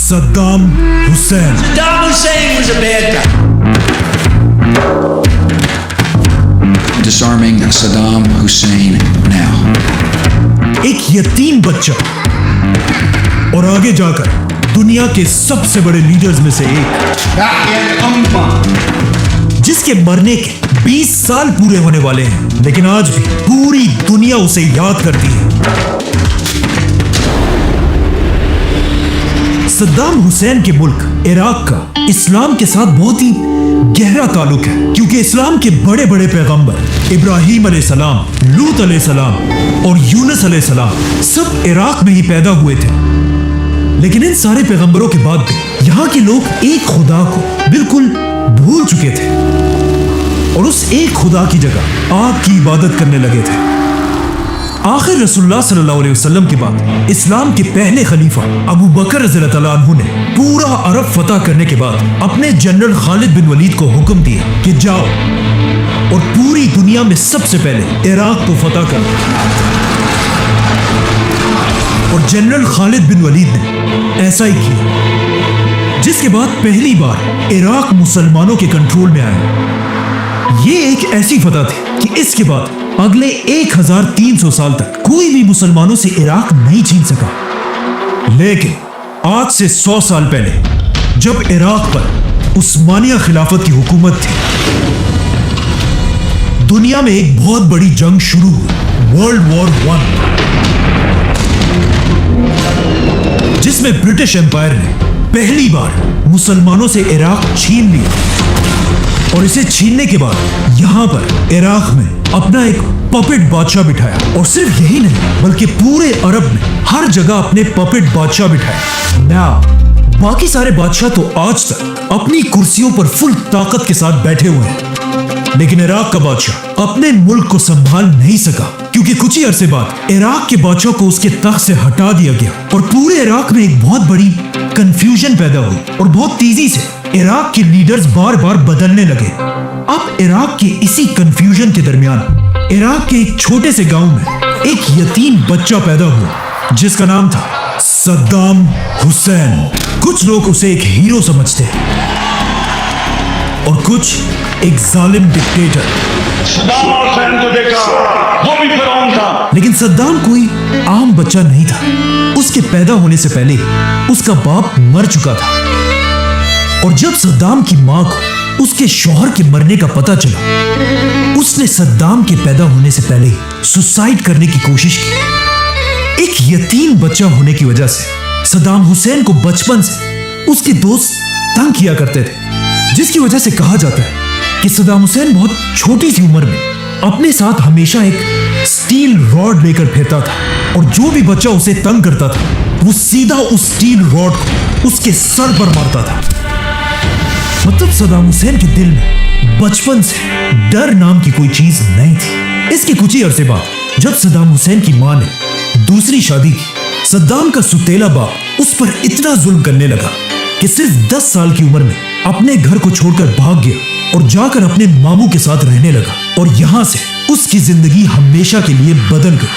Saddam Hussein. Saddam Hussein was a bad guy. Disarming Saddam Hussein now. एक यतीम बच्चा और आगे जाकर दुनिया के सबसे बड़े लीडर्स में से एक, जिसके मरने के 20 साल पूरे होने वाले हैं, लेकिन आज भी पूरी दुनिया उसे याद करती है। सद्दाम हुसैन के मुल्क इराक का इस्लाम के साथ बहुत ही गहरा ताल्लुक है, क्योंकि इस्लाम के बड़े बड़े पैगंबर इब्राहिम अलैहिस्सलाम, लूत अलैहिस्सलाम और यूनुस अलैहिस्सलाम सब इराक में ही पैदा हुए थे। लेकिन इन सारे पैगंबरों के बाद भी यहाँ के लोग एक खुदा को बिल्कुल भूल चुके थे और उस एक खुदा की जगह आग की इबादत करने लगे थे। आखिर रसूलुल्लाह सल्लल्लाहु अलैहि वसल्लम के बाद इस्लाम के पहले खलीफा अबू बकर रज़ियल्लाहु अन्हु ने पूरा अरब फतह करने के बाद अपने जनरल खालिद बिन वलीद को हुक्म दिया कि जाओ और पूरी दुनिया में सबसे पहले इराक को फतह करो। और जनरल खालिद बिन वलीद ने ऐसा ही किया, जिसके बाद पहली बार इराक मुसलमानों के कंट्रोल में आया। ये एक ऐसी फतह थी कि इसके बाद अगले 1300 साल तक कोई भी मुसलमानों से इराक नहीं छीन सका। लेकिन आज से 100 साल पहले जब इराक पर उस्मानिया खिलाफत की हुकूमत थी, दुनिया में एक बहुत बड़ी जंग शुरू हुई, वर्ल्ड वॉर 1, जिसमें ब्रिटिश एम्पायर ने पहली बार मुसलमानों से इराक छीन लिया। और इसे छीनने के बाद यहां पर इराक में अपना एक पपेट बादशाह बिठाया। और सिर्फ यही नहीं, बल्कि पूरे अरब में हर जगह अपने पपेट बादशाह बिठाया। बाकी सारे बादशाह तो आज तक अपनी कुर्सियों पर फुल ताकत के साथ बैठे हुए हैं, लेकिन इराक का बादशाह अपने मुल्क को संभाल नहीं सका, क्योंकि कुछ ही अरसे बाद इराक के बादशाह को उसके तख्त से हटा दिया गया और पूरे इराक में एक बहुत बड़ी कंफ्यूजन पैदा हुई और बहुत तेजी से इराक के लीडर्स बार बार बदलने लगे। अब इराक के इसी कंफ्यूजन के दरमियान इराक के एक छोटे से गांव में एक यतीम बच्चा पैदा हुआ, जिसका नाम था सद्दाम हुसैन। कुछ लोग उसे एक हीरो समझते हैं और कुछ एक जालिम डिक्टेटर। सद्दाम हुसैन को देखा, वो भी फिरौन था। लेकिन सद्दाम कोई आम बच्चा नहीं था। उसके पैदा होने से पहले उसका बाप मर चुका था और जब सद्दाम की मां को उसके शौहर के मरने का पता चला, उसने सद्दाम के पैदा होने से पहले सुसाइड करने की कोशिश की। एक यतीम बच्चा होने की वजह से सद्दाम हुसैन को बचपन से उसके दोस्त तंग किया करते थे, जिसकी वजह से कहा जाता है कि सद्दाम हुसैन बहुत छोटी सी उम्र में अपने साथ हमेशा एक स्टील रॉड लेकर फिरता था और जो भी बच्चा उसे तंग करता था वो सीधा उस स्टील रॉड को उसके सर पर मारता था। मतलब सद्दाम हुसैन के दिल में बचपन से डर नाम की कोई चीज नहीं थी। इसके कुछ ही अरसे बाद जब सद्दाम हुसैन की मां ने दूसरी शादी की, सद्दाम का सुतेला बाप उस पर इतना जुल्म करने लगा कि सिर्फ 10 साल की उम्र में अपने घर को छोड़कर भाग गया और जाकर अपने मामू के साथ रहने लगा। और यहां से उसकी जिंदगी हमेशा के लिए बदल गई,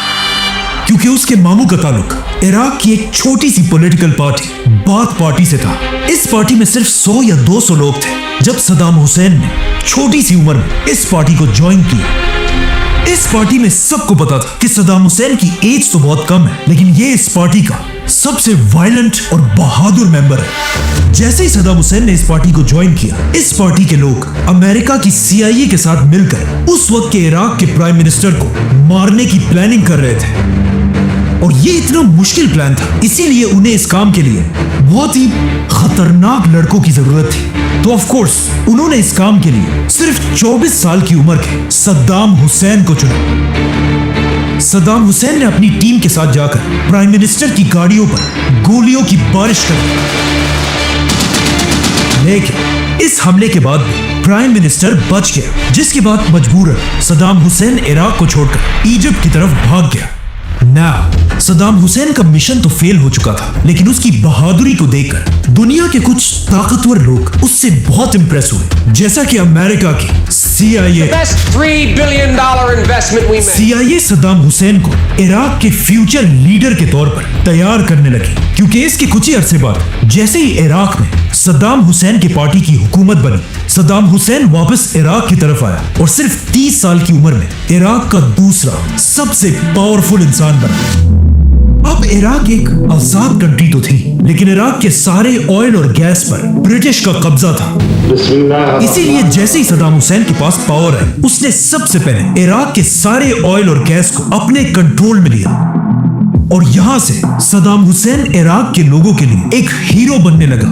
क्योंकि उसके मामू का ताल्लुक इराक की एक छोटी सी पॉलिटिकल पार्टी बाथ पार्टी से था। इस पार्टी में सिर्फ 100 या 200 लोग थे जब सद्दाम हुसैन ने छोटी सी उम्र में इस पार्टी को ज्वाइन किया। इस पार्टी में सबको पता था कि सद्दाम हुसैन की एज तो बहुत कम है, लेकिन ये इस पार्टी का सबसे वायलेंट और बहादुर मेंबर है। जैसे ही सद्दाम हुसैन ने इस पार्टी को ज्वाइन किया, इस पार्टी के लोग अमेरिका की CIA के साथ मिलकर उस वक्त के इराक के प्राइम मिनिस्टर को मारने की प्लानिंग कर रहे थे। और ये इतना मुश्किल प्लान था, इसीलिए उन्हें इस काम के लिए बहुत ही खतरनाक लड़कों की जरूरत थी। तो ऑफ कोर्स उन्होंने इस काम के लिए सिर्फ 24 साल की उम्र के सद्दाम हुसैन को चुना। सद्दाम हुसैन ने अपनी टीम के साथ जाकर प्राइम मिनिस्टर की गाड़ियों पर गोलियों की बारिश कर दी। लेकिन इस हमले के बाद प्राइम मिनिस्टर बच गया, जिसके बाद मजबूरन सद्दाम हुसैन इराक को छोड़कर इजिप्ट की तरफ भाग गया। Now, सद्दाम हुसैन का मिशन तो फेल हो चुका था, लेकिन उसकी बहादुरी को देखकर दुनिया के कुछ ताकतवर लोग उससे बहुत इंप्रेस हुए, जैसा कि अमेरिका की CIA। Best $3 billion investment we made. CIA Saddam Hussain को इराक के फ्यूचर लीडर के तौर पर तैयार करने लगी, क्योंकि इसके कुछ ही अरसे बाद जैसे ही इराक में सद्दाम हुसैन की पार्टी की हुकूमत बनी, सद्दाम हुसैन वापस इराक की तरफ आया और सिर्फ 30 साल की उम्र में इराक का दूसरा सबसे पावरफुल इंसान बना। अब इराक एक आजाद कंट्री तो थी, लेकिन इराक के सारे ऑयल और गैस पर ब्रिटिश का कब्जा था। इसीलिए जैसे ही सद्दाम हुसैन के पास पावर है, उसने सबसे पहले इराक के सारे ऑयल और गैस को अपने कंट्रोल में लिया। और यहां से सद्दाम हुसैन इराक के लोगों के लिए एक हीरो बनने लगा,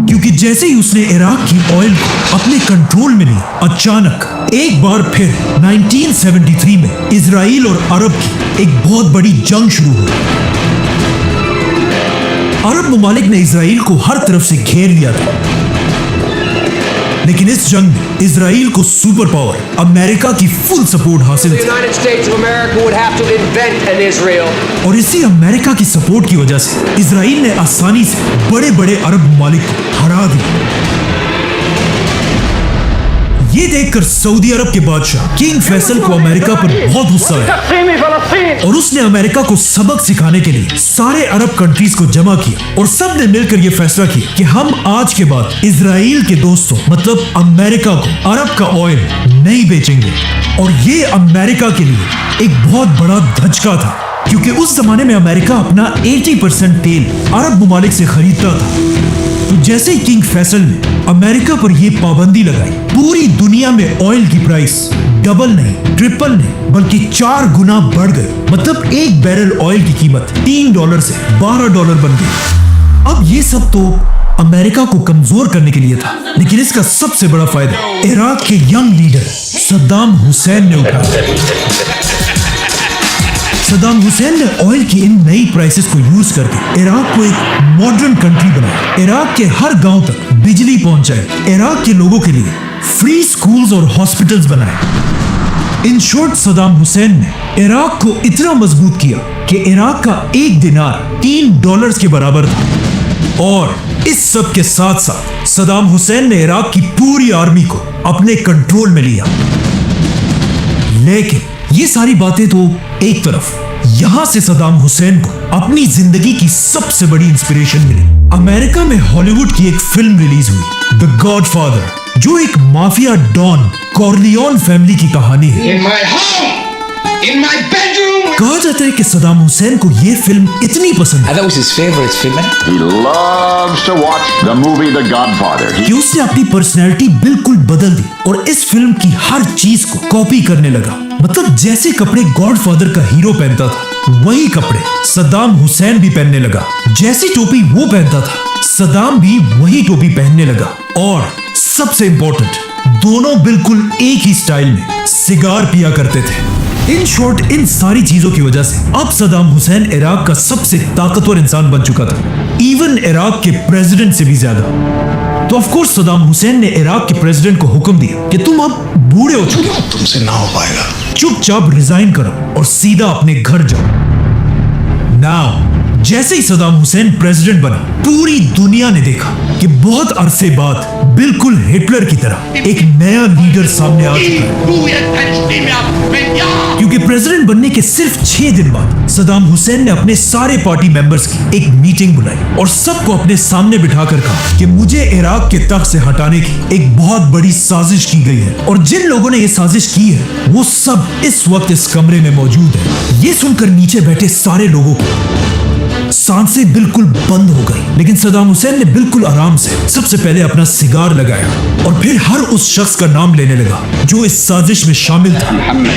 क्योंकि जैसे ही उसने इराक की ऑयल को अपने कंट्रोल में लिया, अचानक एक बार फिर 1973 में इजराइल और अरब की एक बहुत बड़ी जंग शुरू हुई। अरब ममालिक ने इजराइल को हर तरफ से घेर लिया था, लेकिन इस जंग में इजराइल को सुपर पावर अमेरिका की फुल सपोर्ट हासिल The थी। United States of America would have to invent an Israel. और इसी अमेरिका की सपोर्ट की वजह से इजराइल ने आसानी से बड़े बड़े अरब ममालिक को हरा दिया। ये देखकर सऊदी अरब के बादशाह किंग फैसल को अमेरिका पर बहुत गुस्सा आया और उसने अमेरिका को सबक सिखाने के लिए सारे अरब कंट्रीज को जमा किया और सब ने मिलकर यह फैसला किया कि हम आज के बाद इजराइल के दोस्तों मतलब अमेरिका को अरब का ऑयल नहीं बेचेंगे। और ये अमेरिका के लिए एक बहुत बड़ा धचका था, क्योंकि उस जमाने में अमेरिका अपना 80% तेल अरब ममालिक से खरीदता था। तो जैसे ही किंग फैसल ने अमेरिका पर यह पाबंदी लगाई, पूरी दुनिया में ऑयल की प्राइस डबल नहीं, ट्रिपल नहीं, बल्कि 4 गुना बढ़ गई। मतलब एक बैरल ऑयल की कीमत $3 से $12 बन गई। अब ये सब तो अमेरिका को कमजोर करने के लिए था, लेकिन इसका सबसे बड़ा फायदा इराक के यंग लीडर सद्दाम हुसैन ने उठाया। सद्दाम हुसैन ने ऑयल की इन नई प्राइसेस को यूज करके इराक को एक मॉडर्न कंट्री बनाया। इराक के हर गांव तक बिजली पहुंचाई, इराक के लोगों के लिए फ्री स्कूल्स और हॉस्पिटल्स बनाए। इन शॉर्ट सद्दाम हुसैन ने इराक को इतना मजबूत किया कि इराक का एक दिनार $3 के बराबर था। और इस सब के साथ साथ सद्दाम हुसैन ने इराक की पूरी आर्मी को अपने कंट्रोल में लिया। लेकिन ये सारी बातें तो एक तरफ, यहां से सद्दाम हुसैन को अपनी जिंदगी की सबसे बड़ी इंस्पिरेशन मिली। अमेरिका में हॉलीवुड की एक फिल्म रिलीज हुई, द गॉडफादर, जो एक माफिया डॉन कॉर्लियोन फैमिली की कहानी है। In my home, in my bedroom. कहा जाता है कि सद्दाम हुसैन को यह फिल्म इतनी पसंद है That was his favorite film. He loves to watch the movie The Godfather. कि उसने अपनी पर्सनैलिटी बिल्कुल बदल दी और इस फिल्म की हर चीज को कॉपी करने लगा। मतलब जैसे कपड़े गॉडफादर का हीरो पहनता था, वही कपड़े सद्दाम हुसैन भी पहनने लगा। जैसी टोपी वो पहनता था, सद्दाम भी वही टोपी पहनने लगा। और सबसे इंपॉर्टेंट, दोनों बिल्कुल एक ही स्टाइल में सिगार पिया करते थे। इन शॉर्ट, इन सारी चीजों की वजह से अब सद्दाम हुसैन इराक का सबसे ताकतवर इंसान बन चुका था, इवन इराक के प्रेसिडेंट से भी ज्यादा। तो ऑफ कोर्स सद्दाम हुसैन ने इराक के प्रेसिडेंट को हुक्म दिया कि तुम अब बूढ़े हो चुके हो, तुमसे ना हो पाएगा। चुपचाप रिजाइन करो और सीधा अपने घर जाओ। नाउ जैसे ही सद्दाम हुसैन प्रेसिडेंट बना, पूरी दुनिया ने देखा कि बहुत अरसे बाद बिल्कुल हिटलर की तरह एक नया लीडर सामने आ चुका है। Du jetzt ein Stimme ab, wenn ja! क्योंकि प्रेसिडेंट बनने के सिर्फ 6 दिन बाद सद्दाम हुसैन ने अपने सारे पार्टी मेंबर्स की एक मीटिंग बुलाई और सबको अपने सामने बिठाकर कहा कि मुझे इराक के तख्त से हटाने की एक बहुत बड़ी साजिश की गई है और जिन लोगों ने ये साजिश की है वो सब इस वक्त इस कमरे में मौजूद है। ये सुनकर नीचे बैठे सारे लोगों को सांसें बिल्कुल बंद हो गई, लेकिन सद्दाम हुसैन ने बिल्कुल आराम से सबसे पहले अपना सिगार लगाया और फिर हर उस शख्स का नाम लेने लगा जो इस साजिश में शामिल था।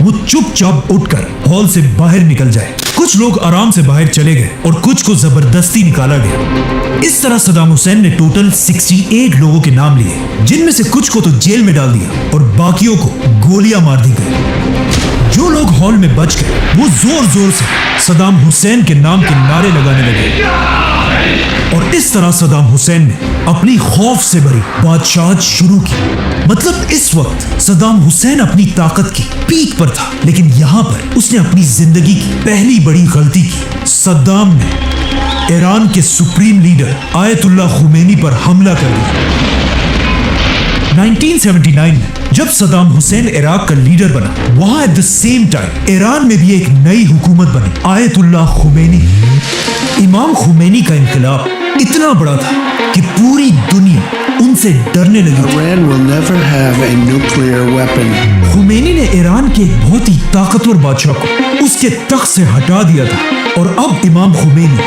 वो चुपचाप उठकर हॉल से बाहर निकल जाए। कुछ लोग आराम से बाहर चले गए और कुछ को जबरदस्ती निकाला गया। इस तरह सद्दाम हुसैन ने टोटल 68 लोगों के नाम लिए, जिनमें से कुछ को तो जेल में डाल दिया और बाकियों को गोलियां मार दी गई। जो लोग हॉल में बच गए वो जोर जोर से सद्दाम हुसैन के नाम के नारे लगाने लगे। और इस तरह सदाम हुसैन ने अपनी खौफ से भरी बादशाहत शुरू की। मतलब इस वक्त सदाम हुसैन अपनी ताकत की पीक पर था, लेकिन यहाँ पर उसने अपनी जिंदगी की पहली बड़ी गलती की। सद्दाम ने ईरान के सुप्रीम लीडर आयतुल्लाह खुमैनी पर हमला कर दिया। 1979 में जब सदाम हुसैन इराक का लीडर बना, वहां at the same time Iran में भी एक नई हुकूमत बनी, आयतुल्लाह खुमैनी। इमाम खुमैनी का इनकलाब इतना बड़ा था कि पूरी दुनिया उनसे डरने लगी थी। Iran will never have a nuclear weapon. Khomeini ने ईरान के एक बहुत ही ताकतवर बादशाह को उसके तख्त से हटा दिया था, और अब इमाम खुमैनी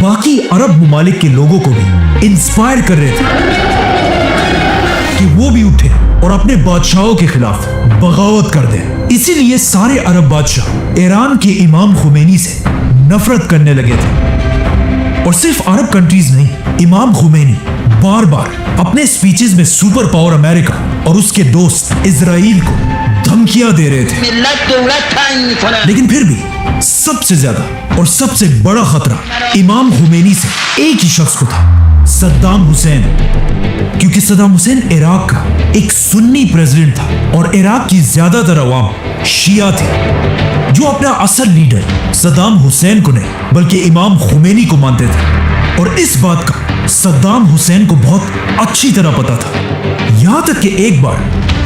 बाकी अरब ममालिक के लोगों को भी इंस्पायर कर रहे थे कि वो भी उठे और अपने बादशाहों के खिलाफ बगावत कर दें। इसीलिए सारे अरब बादशाह ईरान के इमाम खुमैनी से नफरत करने लगे थे। और सिर्फ अरब कंट्रीज नहीं, इमाम खुमैनी बार बार अपने स्पीचेस में सुपर पावर अमेरिका और उसके दोस्त इजराइल को धमकियां दे रहे थे। लेकिन फिर भी सबसे ज्यादा और सबसे बड़ा खतरा इमाम खुमैनी से एक ही शख्स को था, सद्दाम हुसैन। क्योंकि सद्दाम हुसैन इराक का एक सुन्नी प्रेसिडेंट था और इराक की ज्यादातर अवाम शिया थी, जो अपना असल लीडर सद्दाम हुसैन को नहीं बल्कि इमाम खुमैनी को मानते थे। और इस बात का सद्दाम हुसैन को बहुत अच्छी तरह पता था। यहां तक कि एक बार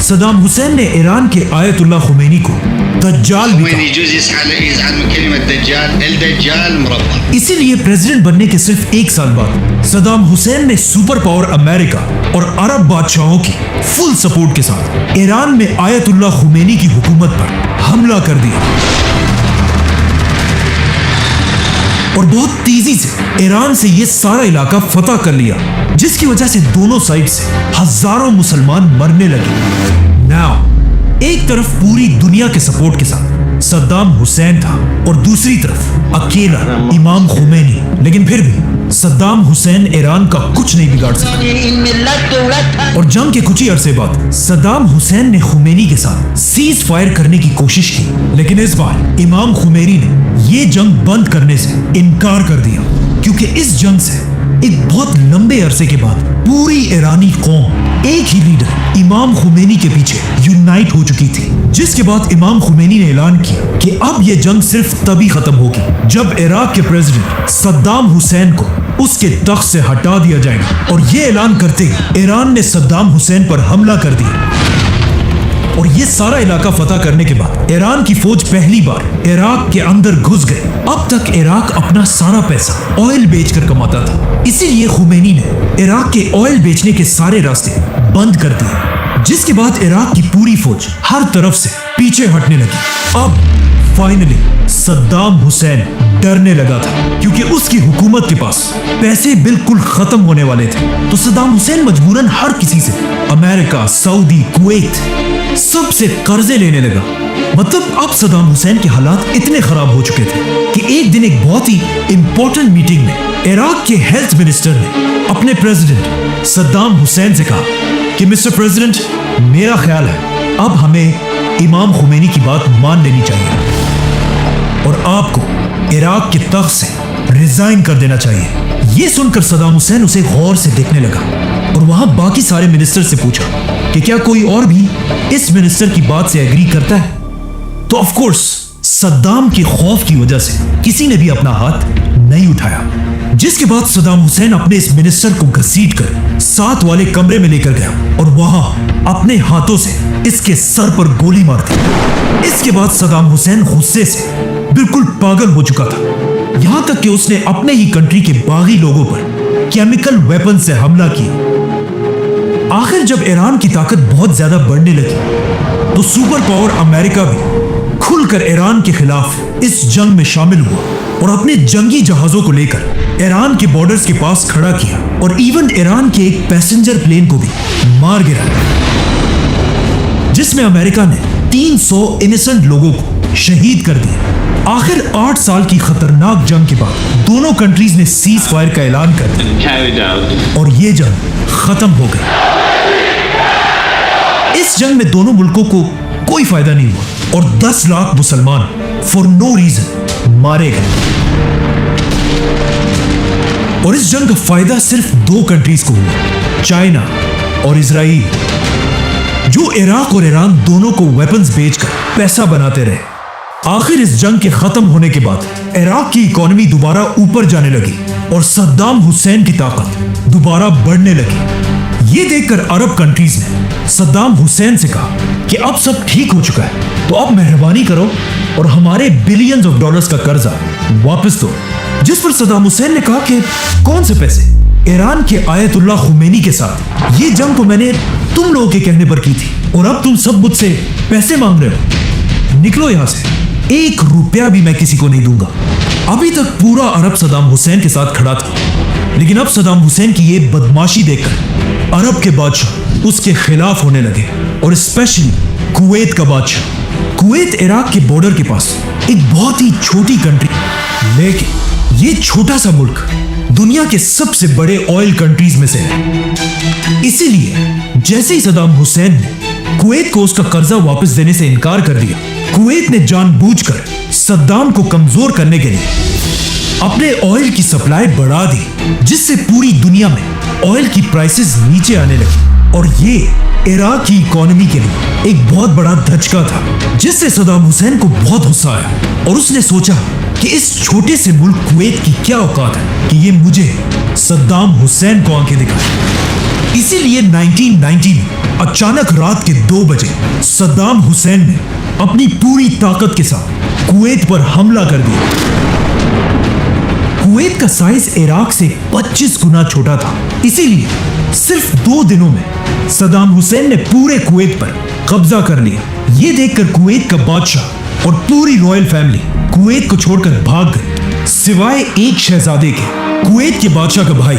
सद्दाम हुसैन ने ईरान के आयतुल्लाह खुमैनी को दज्जाल भी कहा। इसीलिए प्रेसिडेंट बनने के सिर्फ एक साल बाद सद्दाम हुसैन ने सुपर पावर अमेरिका और अरब बादशाहों की फुल सपोर्ट के साथ ईरान में आयतुल्लाह खुमैनी की हुकूमत पर हमला कर दिया और बहुत तेजी से ईरान से ये सारा इलाका फतह कर लिया, जिसकी वजह से दोनों साइड से हजारों मुसलमान मरने लगे। नाउ एक तरफ पूरी दुनिया के सपोर्ट के साथ सद्दाम हुसैन था और दूसरी तरफ अकेला इमाम खुमैनी। लेकिन फिर भी सद्दाम हुसैन ईरान का कुछ नहीं बिगाड़ सका और जंग के कुछ ही अरसे बाद सद्दाम हुसैन ने खुमैनी के साथ सीज फायर करने की कोशिश की। लेकिन इस बार इमाम खुमैनी ने ये जंग बंद करने से इनकार कर दिया, क्योंकि इस जंग से एक बहुत लंबे अरसे के बाद पूरी ईरानी कौम एक ही लीडर इमाम खुमैनी के पीछे यूनाइट हो चुकी थी। जिसके बाद इमाम खुमैनी ने ऐलान किया कि अब यह जंग सिर्फ तभी खत्म होगी जब इराक के प्रेसिडेंट सद्दाम हुसैन को उसके तख्त से हटा दिया जाएगा। और यह ऐलान करते ही ईरान ने सद्दाम हुसैन पर हमला कर दिया और ये सारा इलाका फतह करने के बाद ईरान की फौज पहली बार इराक के अंदर घुस गए। अब तक इराक अपना सारा पैसा ऑयल बेचकर कमाता था, इसीलिए खुमैनी ने इराक के ऑयल बेचने के सारे रास्ते बंद कर दिए, जिसके बाद इराक की पूरी फौज हर तरफ से पीछे हटने लगी। अब फाइनली सद्दाम हुसैन डरने लगा था, क्योंकि उसकी हुकूमत के पास पैसे बिल्कुल खत्म होने वाले थे। तो सद्दाम हुसैन मजबूरन हर किसी से, अमेरिका, सऊदी, कुवैत, सबसे कर्जे लेने लगा। मतलब अब सद्दाम हुसैन के हालात इतने खराब हो चुके थे कि एक दिन एक बहुत ही इंपॉर्टेंट मीटिंग में इराक के हेल्थ मिनिस्टर ने अपने प्रेसिडेंट सद्दाम हुसैन से कहा कि मिस्टर प्रेसिडेंट, मेरा ख्याल है अब हमें इमाम खुमैनी की बात मान लेनी चाहिए और आपको इराक के तख्त से रिजाइन कर देना चाहिए। यह सुनकर सद्दाम हुसैन उसे गौर से देखने लगा और वहां बाकी सारे मिनिस्टर से पूछा कि क्या कोई और भी इस मिनिस्टर की बात से एग्री करता है। तो ऑफ कोर्स सद्दाम के खौफ की वजह से किसी ने भी अपना हाथ नहीं उठाया, जिसके बाद सद्दाम हुसैन अपने इस मिनिस्टर को घसीटकर साथ वाले कमरे में लेकर गया और वहां अपने हाथों से इसके सर पर गोली मार दी। इसके बाद सद्दाम हुसैन गुस्से से बिल्कुल पागल हो चुका था, यहां तक कि उसने अपने ही कंट्री के बागी लोगों पर केमिकल वेपन से हमला किया। आखिर जब ईरान की ताकत बहुत ज्यादा बढ़ने लगी तो सुपर पावर अमेरिका भी खुलकर ईरान के खिलाफ इस जंग में शामिल हुआ और अपने जंगी जहाजों को लेकर ईरान के बॉर्डर्स के पास खड़ा किया और इवन ईरान के एक पैसेंजर प्लेन को भी मार गिराया, जिसमें अमेरिका ने 300 इनोसेंट लोगों को शहीद कर दिया। आखिर 8 साल की खतरनाक जंग के बाद दोनों कंट्रीज ने सीज फायर का ऐलान कर दिया और ये जंग खत्म हो गई। इस जंग में दोनों मुल्कों को कोई फायदा नहीं हुआ और 10 लाख मुसलमान फॉर नो रीजन मारे गए। और इस जंग का फायदा सिर्फ दो कंट्रीज को हुआ, चाइना और इजराइल, जो इराक और ईरान दोनों को वेपन्स बेचकर पैसा बनाते रहे। आखिर इस जंग के खत्म होने के बाद इराक की इकोनॉमी दोबारा ऊपर जाने लगी और सद्दाम हुसैन की ताकत दोबारा बढ़ने लगी। ये देखकर अरब कंट्रीज ने सद्दाम हुसैन से कहा कि अब सब ठीक हो चुका है, तो अब मेहरबानी करो और हमारे बिलियंस ऑफ डॉलर्स का कर्जा वापस दो। जिस पर सद्दाम हुसैन ने कहा कि कौन से पैसे? ईरान के आयतुल्लाह खुमैनी के साथ ये जंग तो मैंने तुम लोगों के कहने पर की थी, और अब तुम सब मुझसे पैसे मांग रहे हो। निकलो यहां से, 1 रुपया भी मैं किसी को नहीं दूंगा। अभी तक पूरा अरब सद्दाम हुसैन के साथ खड़ा था, लेकिन अब सद्दाम हुसैन की ये बदमाशी देखकर अरब के बादशाह उसके खिलाफ होने लगे, और स्पेशली कुवैत का बादशाह। कुवैत इराक के बॉर्डर के पास एक बहुत ही छोटी कंट्री, लेकिन ये छोटा सा मुल्क दुनिया के सबसे बड़े ऑयल कंट्रीज में से है। इसीलिए जैसे ही सद्दाम हुसैन ने कुवैत को उसका कर्जा वापस देने से इनकार कर दिया, कुवैत ने जानबूझकर सद्दाम को कमजोर करने के लिए अपने ऑयल की सप्लाई बढ़ा दी, जिससे पूरी दुनिया में ऑयल की प्राइसेस नीचे आने लगी। और ये इराक की इकोनॉमी के लिए एक बहुत बड़ा धचका था, जिससे सद्दाम हुसैन को बहुत गुस्सा आया और उसने सोचा कि इस छोटे से मुल्क कुवैत की क्या औकात है कि ये मुझे सद्दाम हुसैन को आंखें दिखाए। इसीलिए 1990 में अचानक रात के 2 बजे सद्दाम हुसैन ने अपनी पूरी ताकत के साथ कुवैत पर हमला कर दिया। कुवैत का साइज इराक से 25 गुना छोटा था, इसीलिए सिर्फ 2 दिनों में सद्दाम हुसैन ने पूरे कुवैत पर कब्जा कर लिया। ये देखकर कुवैत का बादशाह और पूरी रॉयल फैमिली कुवैत को छोड़कर भाग गए, सिवाय एक शहजादे के। कुवैत के बादशाह का भाई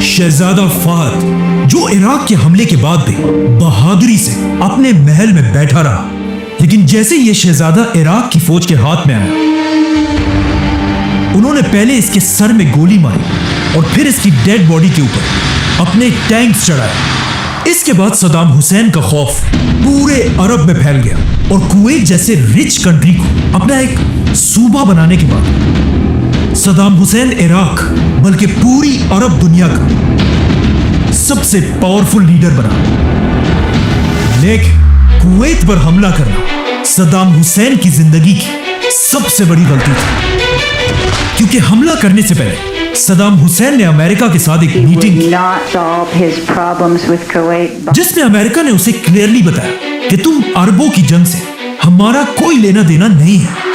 शहजादा फहद, जो इराक के हमले के बाद भी बहादुरी से अपने महल में बैठा रहा, लेकिन जैसे ये शहजादा इराक की फौज के हाथ में आया, उन्होंने पहले इसके सर में गोली मारी और फिर इसकी डेड बॉडी के ऊपर अपने टैंक्स चढ़ाए। इसके बाद सद्दाम हुसैन का खौफ पूरे अरब में फैल गया, और कुवैत जैसे रिच कंट्री को अपना एक सूबा बनाने के बाद सद्दाम हुसैन इराक बल्कि पूरी अरब दुनिया का सबसे पावरफुल लीडर बना। लेकिन कुवैत पर हमला करना सद्दाम हुसैन की जिंदगी की सबसे बड़ी गलती थी, क्योंकि हमला करने से पहले सद्दाम हुसैन ने अमेरिका के साथ एक मीटिंग की, जिसमें अमेरिका ने उसे क्लियरली बताया कि तुम अरबों की जंग से हमारा कोई लेना देना नहीं है।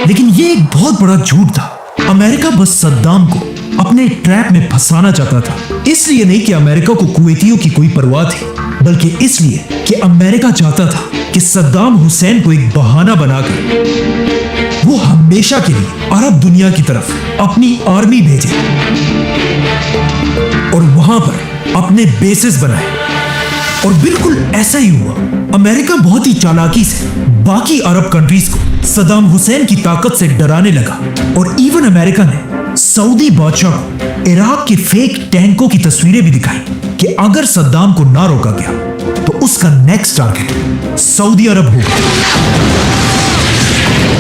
लेकिन ये एक बहुत बड़ा झूठ था। अमेरिका बस सद्दाम को अपने ट्रैप में फंसाना चाहता था। इसलिए नहीं कि अमेरिका को कुवैतियों की कोई परवाह थी, बल्कि इसलिए कि अमेरिका चाहता था कि सद्दाम हुसैन को एक बहाना बनाकर वो हमेशा के लिए अरब दुनिया की तरफ अपनी आर्मी भेजे और वहां पर अपने बेसेस बनाए। और बिल्कुल ऐसा ही हुआ। अमेरिका बहुत ही चालाकी से बाकी अरब कंट्रीज को सद्दाम हुसैन की ताकत से डराने लगा, और इवन अमेरिका ने सऊदी बादशाह को इराक के फेक टैंकों की तस्वीरें भी दिखाई कि अगर सद्दाम को ना रोका गया तो उसका नेक्स्ट टारगेट सऊदी अरब होगा।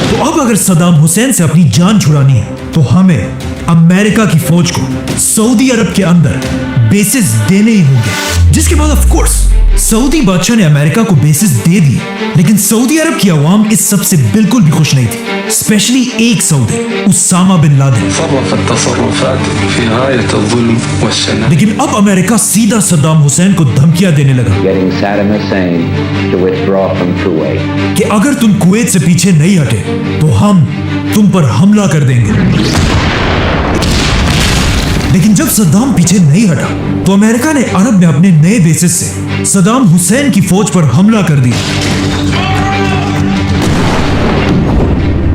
तो अब अगर सद्दाम हुसैन से अपनी जान छुड़ानी है तो हमें अमेरिका की फौज को सऊदी अरब के अंदर बेसिस देने ही होंगे। जिसके बाद ऑफ कोर्स सऊदी बादशाह ने अमेरिका को बेसिस दे दिए, लेकिन सऊदी अरब की आवाम इस सब से बिल्कुल भी खुश नहीं थी, स्पेशली एक सऊदी उसामा बिन लादेन। लेकिन अब अमेरिका सीधा सद्दाम हुसैन को धमकियां देने लगा कि अगर तुम कुवैत से पीछे नहीं हटे तो हम तुम पर हमला कर देंगे। लेकिन जब सद्दाम पीछे नहीं हटा तो अमेरिका ने अरब में अपने नए बेसिस से सद्दाम हुसैन की फौज पर हमला कर दिया,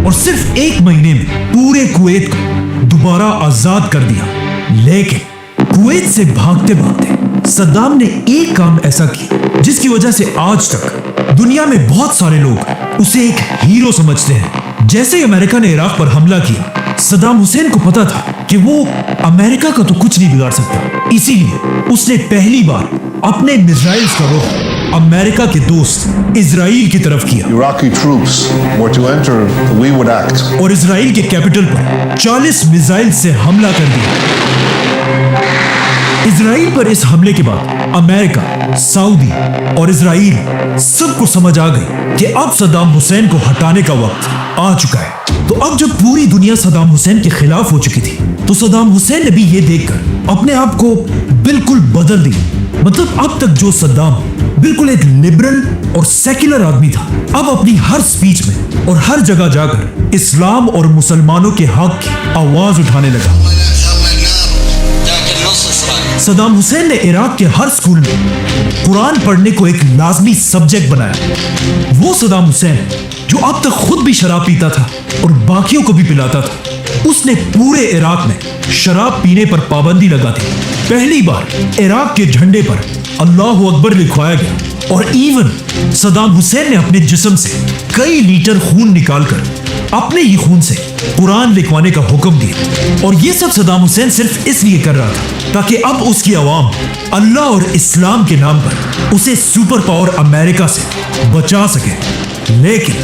और सिर्फ 1 महीने में पूरे कुवैत को दोबारा आजाद कर दिया। लेकिन कुवैत से भागते भागते सद्दाम ने एक काम ऐसा किया जिसकी वजह से आज तक दुनिया में बहुत सारे लोग उसे एक हीरो समझते हैं। जैसे ही अमेरिका ने इराक पर हमला किया, सद्दाम हुसैन को पता था कि वो अमेरिका का तो कुछ नहीं बिगाड़ सकता, इसीलिए उसने पहली बार अपने मिसाइल्स का रुख अमेरिका के दोस्त इजराइल की तरफ किया Iraqi troops were to enter, we would act. और इजराइल के कैपिटल पर 40 मिसाइल से हमला कर दिया। इजराइल पर इस हमले के बाद अमेरिका, सऊदी और इजराइल सबको समझ आ गई कि अब सद्दाम हुसैन को हटाने का वक्त आ चुका है। तो अब जब पूरी दुनिया सद्दाम हुसैन के खिलाफ हो चुकी थी, तो सद्दाम हुसैन ने भी ये देखकर अपने आप को बिल्कुल बदल दिया। मतलब अब तक जो सद्दाम बिल्कुल एक लिबरल और सेक्युलर आदमी था, अब अपनी हर स्पीच में और हर जगह जाकर इस्लाम और मुसलमानों के हक की आवाज उठाने लगा। सद्दाम हुसैन ने इराक के हर स्कूल में कुरान पढ़ने को एक लाजमी सब्जेक्ट बनाया। वो सद्दाम हुसैन जो अब तक खुद भी शराब पीता था और बाकियों को भी पिलाता था, उसने पूरे इराक में शराब पीने पर पाबंदी लगा दी। पहली बार इराक के झंडे पर अल्लाह अकबर लिखवाया गया और इवन सद्दाम हुसैन ने अपने जिस्म से कई लीटर खून निकालकर अपने ही खून से कुरान लिखवाने का हुक्म दिया। और ये सब सद्दाम हुसैन सिर्फ इसलिए कर रहा था ताकि अब उसकी आवाम अल्लाह और इस्लाम के नाम पर उसे सुपर पावर अमेरिका से बचा सके। लेकिन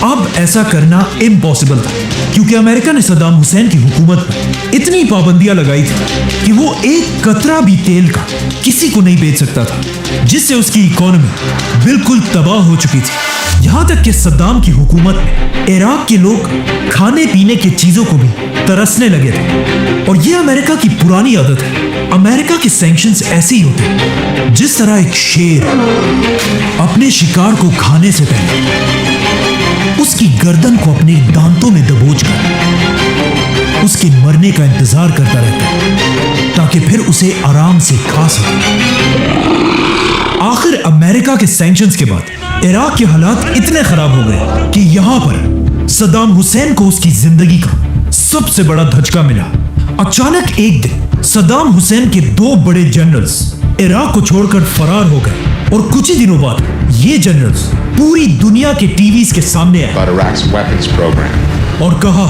अब ऐसा करना इम्पॉसिबल था, क्योंकि अमेरिका ने सद्दाम हुसैन की हुकूमत पर इतनी पाबंदियां लगाई थी कि वो एक कतरा भी तेल का किसी को नहीं बेच सकता था, जिससे उसकी इकोनॉमी बिल्कुल तबाह हो चुकी थी। यहां तक कि सद्दाम की हुकूमत में इराक के लोग खाने पीने की चीजों को भी तरसने लगे थे। और यह अमेरिका की पुरानी आदत है। अमेरिका के सैंक्शंस ऐसे ही होते हैं जिस तरह एक शेर अपने शिकार को खाने से पहले उसकी गर्दन को अपने दांतों में दबोचकर उसके मरने का इंतजार करता रहता है ताकि फिर उसे आराम से खा सके। आखिर अमेरिका के सैंक्शंस के बाद इराक के हालात इतने खराब हो गए कि यहां पर सद्दाम हुसैन को उसकी जिंदगी का सबसे बड़ा धचका मिला। अचानक एक दिन सद्दाम हुसैन के 2 बड़े जनरल्स इराक को छोड़कर फरार हो गए और कुछ ही दिनों बाद ये जनरल्स पूरी दुनिया के टीवीज के सामने आए About Iraq's weapons program. और कहा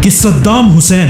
कि सद्दाम हुसैन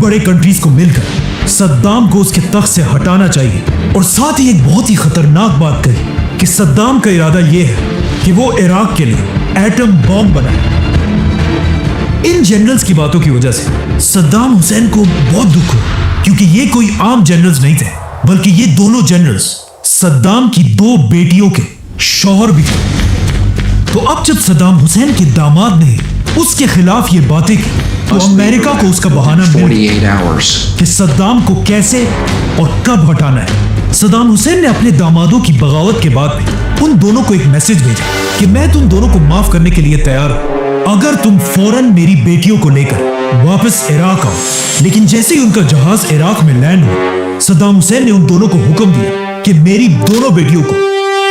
बड़े कंट्रीज को मिलकर सद्दाम को उसके तख्त से हटाना चाहिए। और साथ ही एक बहुत ही खतरनाक बात कही कि सद्दाम का इरादा यह है कि वो इराक के लिए एटम बॉम्ब बनाए। इन जनरल्स की बातों की वजह से सद्दाम हुसैन को बहुत दुख हुआ, क्योंकि ये कोई आम जनरल्स नहीं थे, बल्कि ये दोनों जनरल्स सद्दाम की 2 बेटियों के शौहर भी थे। तो अब जब सद्दाम हुसैन के दामाद ने उसके खिलाफ ये बातें की, तो अमेरिका को उसका बहाना मिल 48 hours. कि सद्दाम को कैसे और कब हटाना है। सद्दाम हुसैन ने अपने दामादों की बगावत के बाद भी उन दोनों को एक मैसेज भेजा कि मैं तुम दोनों को माफ करने के लिए तैयार हूं, अगर तुम फौरन मेरी बेटियों को लेकर वापस इराक आओ। लेकिन जैसे ही उनका जहाज इराक में लैंड हुआ, सद्दाम हुसैन ने उन दोनों को हुक्म दिया कि मेरी दोनों बेटियों को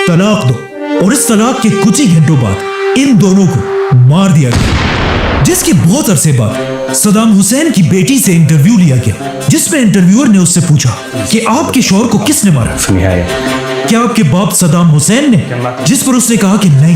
तलाक दो। और इस तलाक के कुछ ही घंटों बाद इन दोनों को मार दिया गया। जिसके बहुत अरसे बाद सद्दाम हुसैन की बेटी से इंटरव्यू लिया गया, जिसमें इंटरव्यूअर ने उससे पूछा कि आपके शौहर को किसने मारा? क्या आपके बाप सद्दाम हुसैन ने? जिस पर उसने कहा कि नहीं।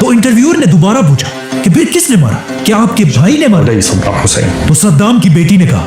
तो इंटरव्यूअर ने दोबारा पूछा कि फिर किसने मारा? क्या आपके भाई ने मारा? तो सद्दाम की बेटी ने कहा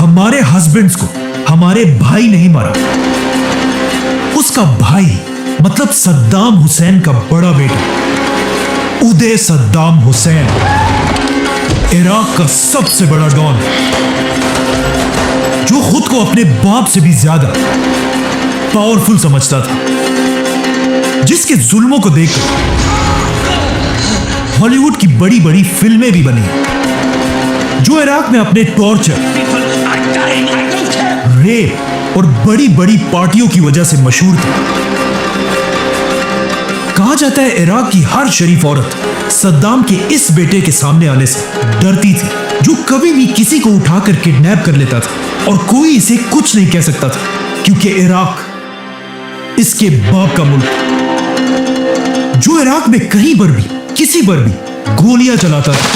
हमारे हस्बैंड्स को हमारे भाई नहीं मारा। उसका भाई मतलब सद्दाम हुसैन का बड़ा बेटा उदय सद्दाम हुसैन, इराक का सबसे बड़ा डॉन, जो खुद को अपने बाप से भी ज्यादा पावरफुल समझता था, जिसके जुल्मों को देखकर हॉलीवुड की बड़ी बड़ी फिल्में भी बनी, जो इराक में अपने टॉर्चर, रेप और बड़ी बड़ी पार्टियों की वजह से मशहूर था। कहा जाता है इराक की हर शरीफ औरत सद्दाम के इस बेटे के सामने आने से डरती थी, जो कभी भी किसी को उठाकर किडनैप कर लेता था और कोई इसे कुछ नहीं कह सकता था, क्योंकि इराक इसके बाप का मुल्क था, जो इराक में कहीं पर भी किसी पर भी गोलियां चलाता था।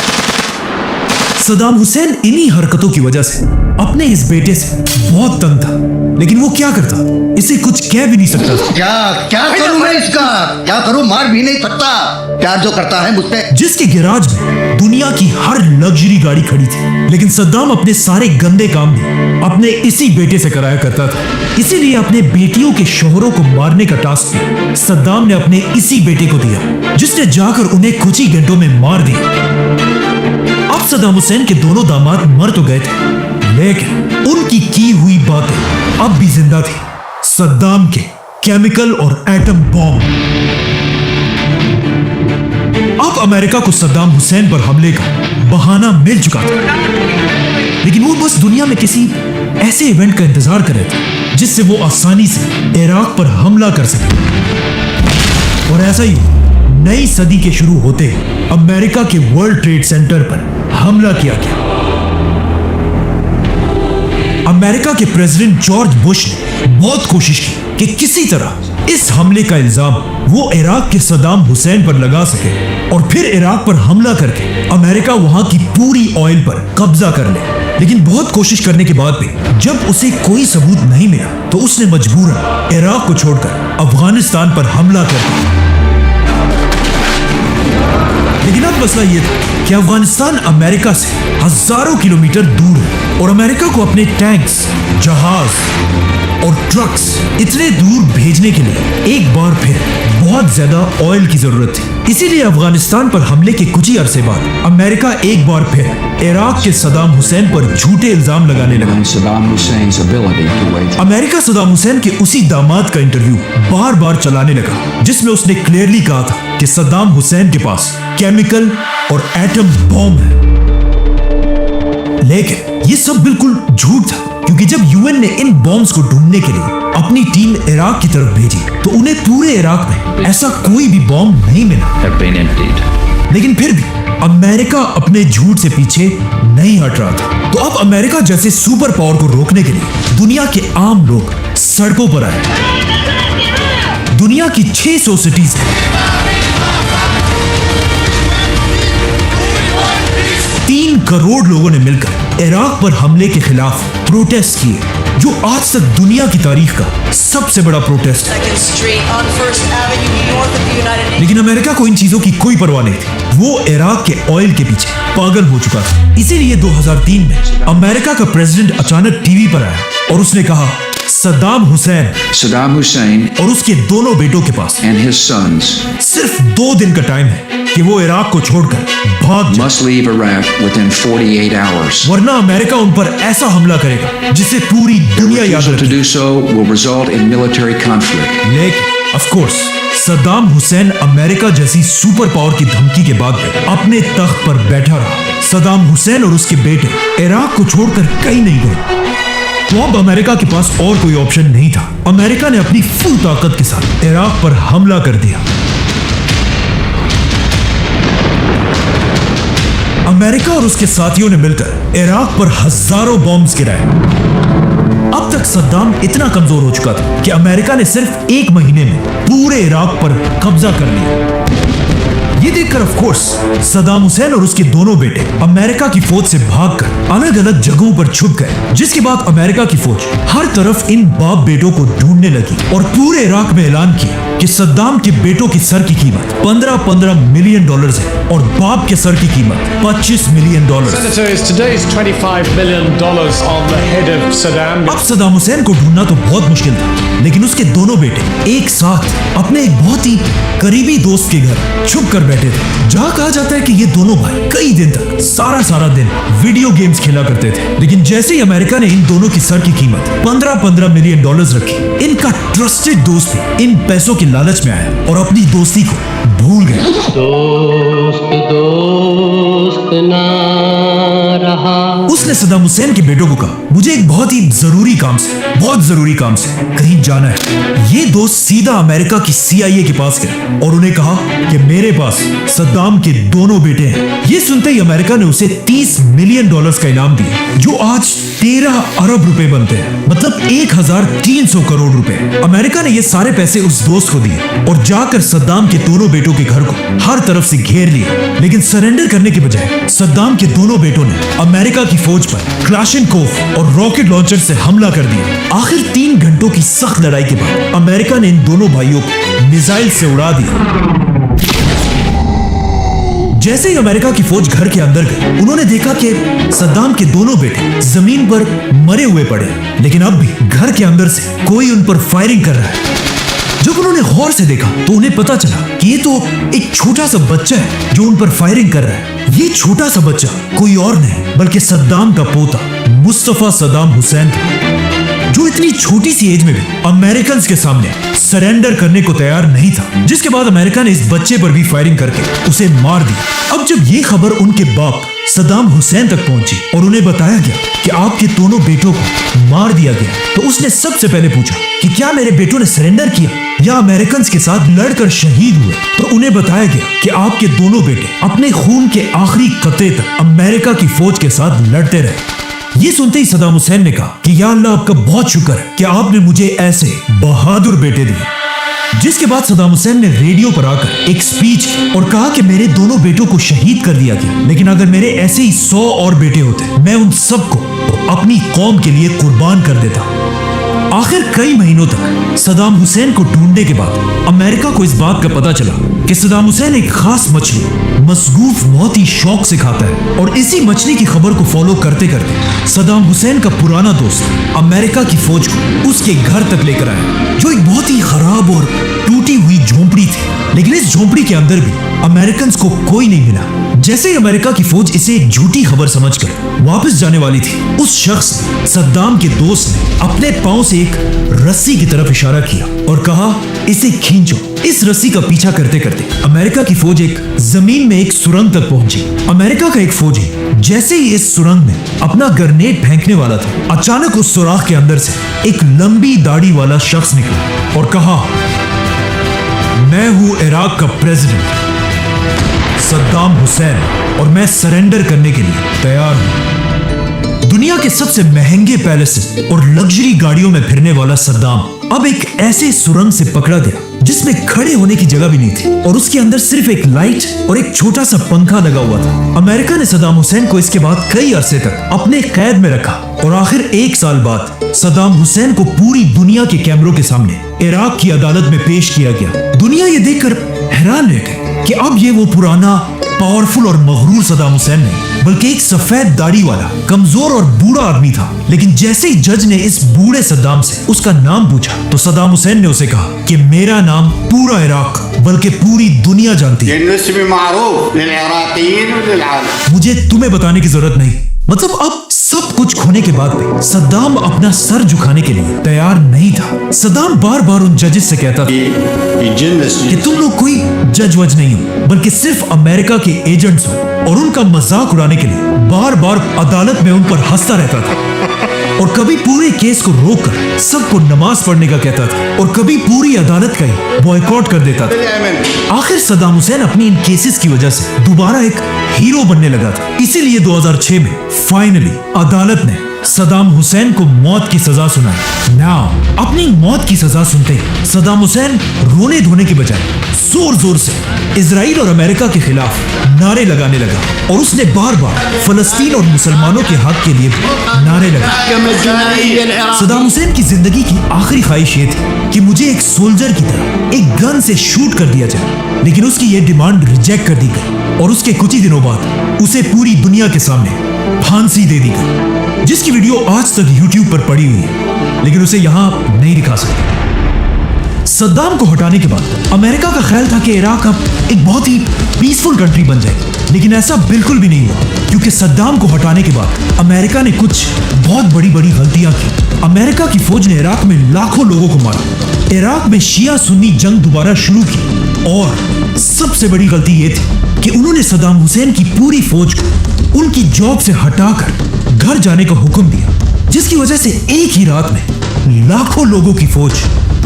सद्दाम हुसैन इन्हीं हरकतों की वजह से अपने इस बेटे से बहुत तंग था, लेकिन वो क्या करता, इसे कुछ कह भी नहीं सकता था। क्या करूं मैं इसका? क्या करूं? मार भी नहीं सकता। प्यार जो करता है मुझसे। जिसके गैराज में दुनिया की हर लग्जरी गाड़ी खड़ी थी, लेकिन सद्दाम अपने सारे गंदे काम भी अपने इसी बेटे से कराया करता था। इसीलिए अपने बेटियों के शोहरों को मारने का टास्क भी सद्दाम ने अपने इसी बेटे को दिया, जिसने जाकर उन्हें कुछ ही घंटों में मार दिया। अब सद्दाम हुसैन के दोनों दामाद मर तो गए थे, लेकिन उनकी की हुई बातें अब भी जिंदा थी। सद्दाम के केमिकल और एटम बॉम्ब। अब अमेरिका को सद्दाम हुसैन पर हमले का बहाना मिल चुका था, लेकिन वो बस दुनिया में किसी ऐसे इवेंट का इंतजार कर रहे थे जिससे वो आसानी से इराक पर हमला कर सके। और ऐसा ही नई सदी के शुरू होते ही अमेरिका के वर्ल्ड ट्रेड सेंटर पर हमला किया गया। अमेरिका के प्रेसिडेंट जॉर्ज बुश ने बहुत कोशिश की कि किसी तरह इस हमले का इल्जाम वो इराक के सद्दाम हुसैन पर लगा सके और फिर इराक पर हमला करके अमेरिका वहां की पूरी ऑयल पर कब्जा कर ले। लेकिन बहुत कोशिश करने के बाद भी जब उसे कोई सबूत नहीं मिला, तो उसने मजबूरन इराक को छोड़कर अफगानिस्तान पर हमला कर दिया। लेकिन अब मसला यह था कि अफगानिस्तान अमेरिका से हजारों किलोमीटर दूर है और अमेरिका को अपने टैंक्स, जहाज और ट्रक्स इतने दूर भेजने के लिए एक बार फिर बहुत ज्यादा ऑयल की जरूरत थी। इसीलिए अफगानिस्तान पर हमले के कुछ ही अरसे बाद अमेरिका एक बार फिर इराक के सद्दाम हुसैन पर झूठे इल्जाम लगाने लगा। अमेरिका सद्दाम हुसैन के उसी दामाद का इंटरव्यू बार बार चलाने लगा, जिसमें उसने क्लियरली कहा था कि सद्दाम हुसैन के पास केमिकल और एटम बॉम्ब है। लेकिन ये सब बिल्कुल झूठ था, क्योंकि जब यूएन ने इन बॉम्ब्स को ढूंढने के लिए अपनी टीम इराक की तरफ भेजी, तो उन्हें पूरे इराक में ऐसा कोई भी बॉम्ब नहीं मिला। लेकिन फिर भी अमेरिका अपने झूठ से पीछे नहीं हट रहा था। तो अब अमेरिका जैसे सुपर पावर को रोकने के लिए दुनिया के आम लोग सड़कों पर आए। दुनिया की 600 सिटीज में 3 करोड़ लोगों ने मिलकर इराक पर हमले के खिलाफ प्रोटेस्ट किए, जो आज तक दुनिया की तारीख का सबसे बड़ा प्रोटेस्ट है। लेकिन अमेरिका को इन चीजों की कोई परवाह नहीं थी। वो इराक के ऑयल के पीछे पागल हो चुका था। इसीलिए 2003 में अमेरिका का प्रेसिडेंट अचानक टीवी पर आया और उसने कहा, सद्दाम हुसैन और उसके दोनों बेटों के पास सिर्फ 2 दिन का टाइम है कि वो इराक को छोड़कर भाग जाए, वरना अमेरिका उन पर ऐसा हमला करेगा जिसे पूरी दुनिया याद रखेगी। लेकिन of course Saddam Hussain America जैसी सुपर पावर की धमकी के बाद अपने तख्त पर बैठा रहा। सद्दाम हुसैन और उसके बेटे इराक को छोड़कर कहीं नहीं गए। तो अब अमेरिका के पास और कोई ऑप्शन नहीं था। अमेरिका ने अपनी फुल ताकत के साथ इराक पर हमला कर दिया। अमेरिका और उसके साथियों ने मिलकर इराक पर हजारों बॉम्ब्स गिराए। अब तक सद्दाम इतना कमजोर हो चुका था कि अमेरिका ने सिर्फ 1 महीने में पूरे इराक पर कब्जा कर लिया। ये देखकर ऑफ कोर्स सद्दाम हुसैन और उसके दोनों बेटे अमेरिका की फौज से भागकर अलग अलग जगहों पर छुप गए, जिसके बाद अमेरिका की फौज हर तरफ इन बाप बेटों को ढूंढने लगी और पूरे इराक में ऐलान किया कि सद्दाम के बेटों की सर की कीमत $15 मिलियन है और बाप के सर की कीमत $25 मिलियन। अब सद्दाम हुसैन को ढूंढना तो बहुत मुश्किल था, लेकिन उसके दोनों बेटे एक साथ अपने एक बहुत ही करीबी दोस्त के घर छुप कर बैठे थे, जहां कहा जाता है कि ये दोनों भाई कई दिन तक सारा दिन वीडियो गेम्स खेला करते थे। लेकिन जैसे ही अमेरिका ने इन दोनों की सर की कीमत $15 मिलियन रखी, इनका ट्रस्टेड दोस्त भी इन पैसों के लालच में आया और अपनी दोस्ती को भूल गया। दोस्त ना रहा। उसने सद्दाम हुसैन के बेटों को कहा, मुझे एक बहुत जरूरी काम से कहीं जाना है। ये दोस्त सीधा अमेरिका की CIA के पास गए और उन्हें कहा कि मेरे पास सद्दाम के दोनों बेटे हैं। ये सुनते ही अमेरिका ने उसे $30 मिलियन का इनाम दिया, जो आज 13 अरब रुपए बनते हैं, मतलब 1300 करोड़ रुपए। अमेरिका ने ये सारे पैसे उस दोस्त को दिए और जाकर सद्दाम के दोनों बेटों के घर को हर तरफ से घेर लिया। लेकिन सरेंडर करने के बजाय सद्दाम के दोनों बेटों ने अमेरिका की फौज फौज पर क्लाशनकोव और रॉकेट लॉन्चर से हमला कर दिया। आखिर 3 घंटों की सख्त लड़ाई के बाद अमेरिका ने इन दोनों भाइयों को मिसाइल से उड़ा दिया। जैसे ही अमेरिका की फौज घर के अंदर गई, उन्होंने देखा कि सद्दाम के दोनों बेटे जमीन पर मरे हुए पड़े, लेकिन अब भी घर के अंदर से कोई उन पर फायरिंग कर रहा है। जब उन्होंने गौर से देखा तो उन्हें पता चला कि ये तो एक छोटा सा बच्चा है जो उन पर फायरिंग कर रहा है। ये छोटा सा बच्चा कोई और नहीं बल्कि सद्दाम का पोता मुस्तफा सद्दाम हुसैन था, जो इतनी छोटी सी एज में भी अमेरिकन के सामने सरेंडर करने को तैयार नहीं था। जिसके बाद अमेरिका ने इस बच्चे पर भी फायरिंग करके उसे मार दिया। अब जब ये खबर उनके बाप सद्दाम हुसैन तक पहुंची और उन्हें बताया गया कि आपके दोनों बेटों को मार दिया गया, तो उसने सबसे पहले पूछा कि क्या मेरे बेटों ने सरेंडर किया या अमेरिकन के साथ लड़कर शहीद हुए। तो उन्हें बताया गया कि आपके दोनों बेटे अपने खून के आखिरी कतरे तक अमेरिका की फौज के साथ लड़ते रहे। ये सुनते ही सद्दाम हुसैन ने कहा कि या अल्लाह, आपका बहुत शुक्र है कि आपने मुझे ऐसे बहादुर बेटे दिए। जिसके बाद सद्दाम हुसैन ने रेडियो पर आकर एक स्पीच की और कहा कि मेरे दोनों बेटों को शहीद कर दिया गया, लेकिन अगर मेरे ऐसे ही 100 और बेटे होते, मैं उन सबको अपनी कौम के लिए कुर्बान कर देता। आखिर कई महीनों तक सद्दाम हुसैन को ढूंढने के बाद अमेरिका को इस बात का पता चला कि सद्दाम हुसैन एक खास मछली मसगूफ बहुत ही शौक से खाता है, और इसी मछली की खबर को फॉलो करते करते सद्दाम हुसैन का पुराना दोस्त अमेरिका की फौज को उसके घर तक लेकर आया, जो एक बहुत ही खराब और टूटी हुई झोंपड़ी थी। लेकिन इस झोंपड़ी के अंदर भी अमेरिकन को कोई नहीं मिला। जैसे ही अमेरिका की फौज इसे एक झूठी खबर समझकर वापस जाने वाली थी, उस शख्स ने, सद्दाम के दोस्त ने, अपने पांव से एक रस्सी की तरफ इशारा किया और कहा, इसे खींचो। इस रस्सी का पीछा करते करते अमेरिका की फौज एक जमीन में एक सुरंग तक पहुंची। अमेरिका का एक फौजी जैसे ही इस सुरंग में अपना ग्रेनेड फेंकने वाला था, अचानक उस सुराख के अंदर से एक लंबी दाढ़ी वाला शख्स निकला और कहा, मैं हूं इराक का प्रेसिडेंट सद्दाम हुसैन और मैं सरेंडर करने के लिए तैयार हूं। दुनिया के सबसे महंगे पैलेसेस और लग्जरी गाड़ियों में फिरने वाला सद्दाम अब एक ऐसे सुरंग से पकड़ा गया जिसमें खड़े होने की जगह भी नहीं थी, और उसके अंदर सिर्फ एक लाइट और एक छोटा सा पंखा लगा हुआ था। अमेरिका ने सद्दाम हुसैन को इसके बाद कई अरसे तक अपने कैद में रखा, और आखिर 1 साल बाद सद्दाम हुसैन को पूरी दुनिया के कैमरों के सामने इराक की अदालत में पेश किया गया। दुनिया ये देखकर हैरान रह गई कि अब ये वो पुराना पावरफुल और मगरूर सद्दाम हुसैन नहीं, बल्कि एक सफेद दाढ़ी वाला कमजोर और बूढ़ा आदमी था। लेकिन जैसे ही जज ने इस बूढ़े सद्दाम से उसका नाम पूछा, तो सद्दाम हुसैन ने उसे कहा कि मेरा नाम पूरा इराक बल्कि पूरी दुनिया जानती है, मुझे तुम्हें बताने की जरूरत नहीं। मतलब अब सब कुछ खोने के बाद भी सद्दाम अपना सर झुकाने के लिए तैयार नहीं था। सद्दाम बार बार उन जजेस से कहता था कि तुम लोग कोई जज वज नहीं हो, बल्कि सिर्फ अमेरिका के एजेंट्स हो, और उनका मजाक उड़ाने के लिए बार बार अदालत में उन पर हंसता रहता था, और कभी पूरे केस को रोककर सबको नमाज पढ़ने का कहता था, और कभी पूरी अदालत का ही बॉयकॉट कर देता था। आखिर सद्दाम हुसैन अपनी इन केसेस की वजह से दोबारा एक हीरो बनने लगा था। इसीलिए 2006 में फाइनली अदालत ने सद्दाम हुसैन को मौत की सजा सुनाई। नाउ अपनी मौत की सजा सुनते ही सद्दाम हुसैन रोने धोने के बजाय जोर जोर से इजराइल और अमेरिका के खिलाफ नारे लगाने लगा, और उसने बार बार फलस्तीन और मुसलमानों के हक के लिए भी नारे लगाए। सद्दाम हुसैन की जिंदगी की आखिरी ख्वाहिश ये थी कि मुझे एक सोल्जर की तरह एक गन से शूट कर दिया जाए, लेकिन उसकी ये डिमांड रिजेक्ट कर दी गई, और उसके कुछ ही दिनों बाद उसे पूरी दुनिया के सामने फांसी दे दी गई, जिसकी वीडियो आज तक YouTube पर पड़ी हुई है, लेकिन उसे यहां नहीं दिखा सकते। सद्दाम को हटाने के बाद अमेरिका का ख्याल था कि इराक अब एक बहुत ही पीसफुल कंट्री बन जाएगी, लेकिन ऐसा बिल्कुल भी नहीं हुआ, क्योंकि सद्दाम को हटाने के बाद अमेरिका ने कुछ बहुत बड़ी बड़ी गलतियां की। अमेरिका की फौज ने इराक में लाखों लोगों को मारा, इराक में शिया सुन्नी जंग दोबारा शुरू की, और सबसे बड़ी गलती यह थी कि उन्होंने सद्दाम हुसैन की पूरी फौज को उनकी जॉब से हटाकर घर जाने का हुक्म दिया, जिसकी वजह से एक ही रात में लाखों लोगों की फौज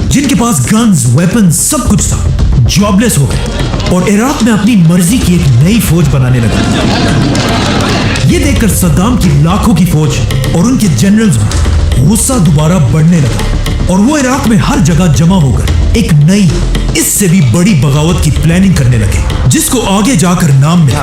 जिनके पास गन्स, वेपन्स, सब कुछ था, जॉबलेस हो गए और इराक में अपनी मर्जी की एक नई फौज बनाने लगे। ये देखकर सद्दाम की लाखों की फौज और उनके जनरल्स में गुस्सा दोबारा बढ़ने लगा, और वो इराक में हर जगह जमा होकर एक नई, इससे भी बड़ी बगावत की प्लानिंग करने लगे, जिसको आगे जाकर नाम मिला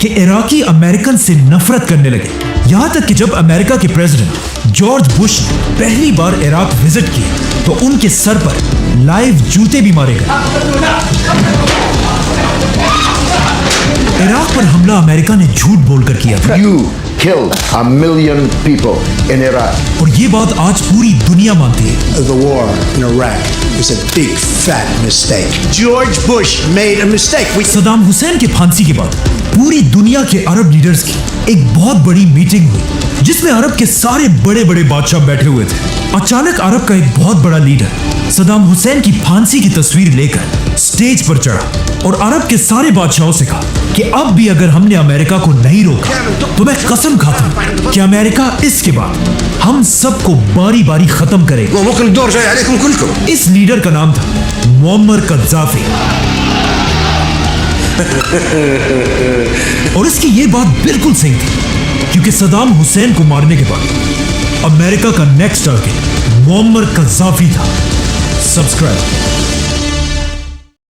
कि इराकी अमेरिकन से नफरत करने लगे। यहाँ तक कि जब अमेरिका के प्रेसिडेंट जॉर्ज बुश ने पहली बार इराक विजिट किया तो उनके सर पर लाइव जूते भी मारे गए। इराक पर हमला अमेरिका ने झूठ बोलकर किया था। You killed 1 million people in Iraq. और ये बात आज पूरी दुनिया मानती है। The war in Iraq was a big fat mistake. George Bush made a mistake. Saddam Hussain के फांसी के बाद पूरी दुनिया के अरब लीडर्स की एक बहुत बड़ी मीटिंग हुई जिसमें अरब के सारे बड़े बड़े बादशाह बैठे हुए थे। अचानक अरब का एक बहुत बड़ा लीडर सदाम हुसैन की फांसी की तस्वीर लेकर स्टेज पर चढ़ा और अरब के सारे बादशाहों से कहा कि अब भी अगर हमने अमेरिका को नहीं रोका तो मैं कसम खाता हूं कि अमेरिका इसके बाद हम सबको बारी बारी खत्म करेगा। इस लीडर का नाम था मुअम्मर कद्दाफी। और इसकी ये बात बिल्कुल सही थी क्योंकि सदाम हुसैन को मारने के बाद अमेरिका का नेक्स्ट टारगेट मुअम्मर कद्दाफी था। सब्सक्राइब